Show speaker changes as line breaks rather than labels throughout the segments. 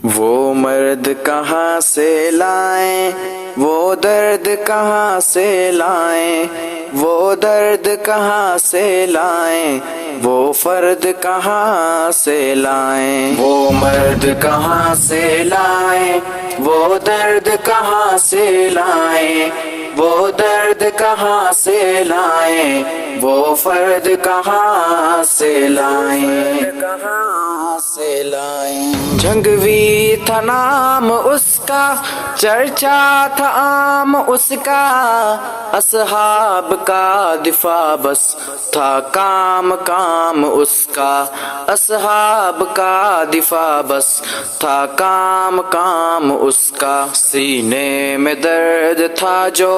وہ مرد کہاں سے لائیں، وہ درد کہاں سے لائیں، وہ درد کہاں سے لائیں، وہ فرد کہاں سے لائیں، وہ مرد کہاں سے لائیں، وہ درد کہاں سے لائیں، وہ درد کہاں سے لائیں، وہ فرد کہاں سے لائیں، کہاں سے لائیں۔ جھنگوی تھا نام اس کا، چرچا تھا عام اس کا، اصحاب کا دفاع بس تھا کام کام اس کا، اصحاب کا دفاع بس تھا کام کام اس کا، سینے میں درد تھا جو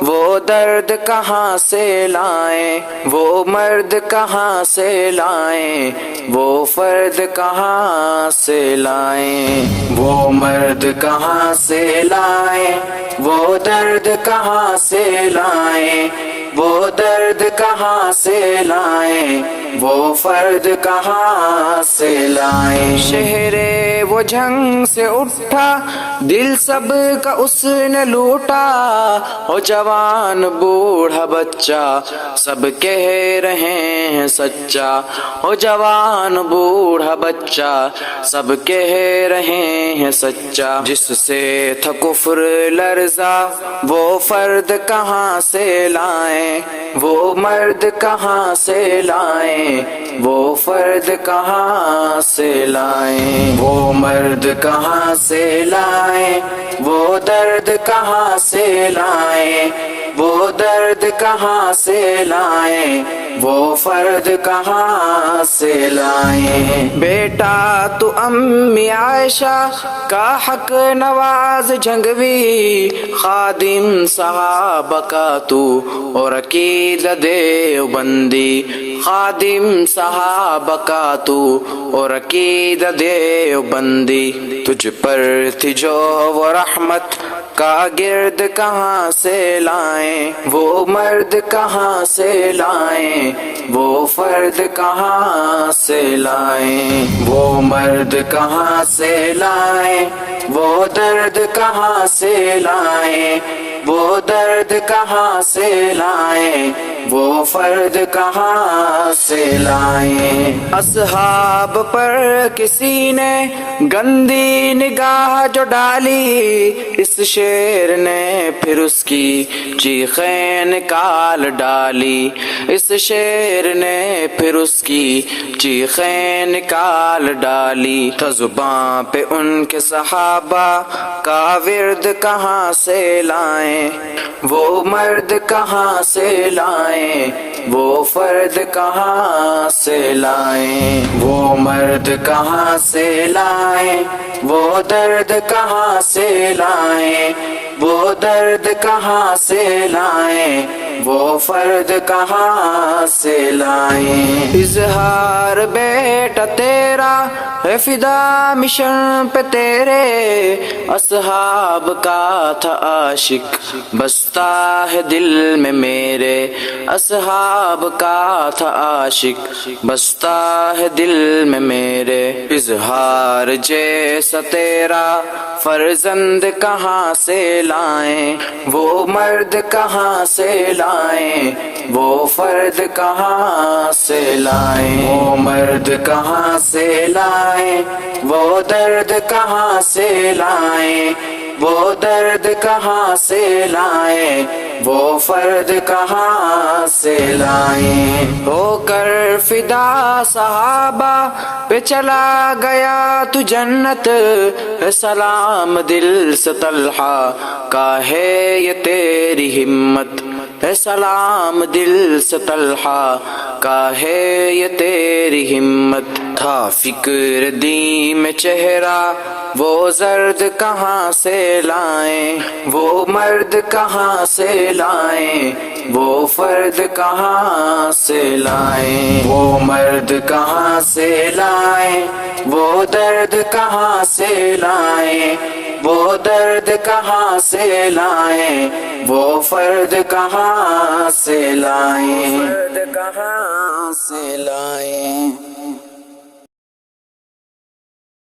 وہ درد کہاں سے لائیں، وہ مرد کہاں سے لائیں، وہ فرد کہاں سے لائیں، وہ مرد کہاں سے لائیں، وہ درد کہاں سے لائیں، وہ درد کہاں سے لائیں، وہ فرد کہاں سے لائیں۔ شہر وہ جنگ سے اٹھا، دل سب کا اس نے لوٹا، ہو جوان بوڑھا بچہ سب کہہ رہے ہیں سچا، ہو جوان بوڑھا بچہ سب کہہ رہے ہیں سچا، جس سے تھا کفر لرزا وہ فرد کہاں سے لائیں، وہ مرد کہاں سے لائیں، وہ فرد کہاں سے لائیں، وہ مرد کہاں سے لائیں، وہ درد کہاں سے لائیں، وہ درد کہاں سے لائیں، وہ فرد کہاں سے لائیں۔ بیٹا تو امی عائشہ کا حق نواز جھنگوی، خادم صحابہ کا تو اور عقیدہ دیوبندی، خادم صحابہ کا تو اور عقیدہ دیوبندی، تجھ پر تھی جو وہ رحمت کا گرد کہاں سے لائیں، وہ مرد کہاں سے لائیں، وہ فرد کہاں سے لائیں، وہ مرد کہاں سے لائیں، وہ درد کہاں سے لائیں، وہ درد کہاں سے لائیں، وہ فرد کہاں سے لائیں۔ اصحاب پر کسی نے گندی نگاہ جو ڈالی، اس شیر نے پھر اس کی چیخیں نکال ڈالی، اس شیر نے پھر اس کی چیخیں نکال ڈالی، تھا زباں پہ ان کے صحابہ کا ورد کہاں سے لائیں، وہ مرد کہاں سے لائیں، وہ فرد کہاں سے لائیں، وہ مرد کہاں سے لائیں، وہ درد کہاں سے لائیں، وہ درد کہاں سے لائیں، وہ فرد کہاں سے لائیں۔ اظہار بیٹا تیرا ہے فدا مشن پہ تیرے، اصحاب کا تھا عاشق بستا ہے دل میں میرے، اصحاب کا تھا عاشق بستا ہے دل میں میرے، اظہار جیسا تیرا فرزند کہاں سے لائیں، وہ مرد کہاں سے لائیں، وہ فرد کہاں سے لائیں، وہ مرد کہاں سے لائیں، وہ درد کہاں سے لائیں، وہ درد کہاں سے لائیں، وہ فرد کہاں سے لائیں۔ ہو کر فدا صحابہ پہ چلا گیا تو جنت، سلام دل سے طلحہ کا ہے یہ تیری ہمت، سلام دل سے طلحہ کا ہے یہ تیری ہمت، تھا فکر دی میں چہرہ وہ زرد کہاں سے لائیں، وہ مرد کہاں سے لائیں، وہ فرد کہاں سے لائیں، وہ مرد کہاں سے لائیں، وہ درد کہاں سے لائیں، وہ درد کہاں سے لائیں، وہ فرد کہاں سے لائیں، فرد کہاں سے لائیں۔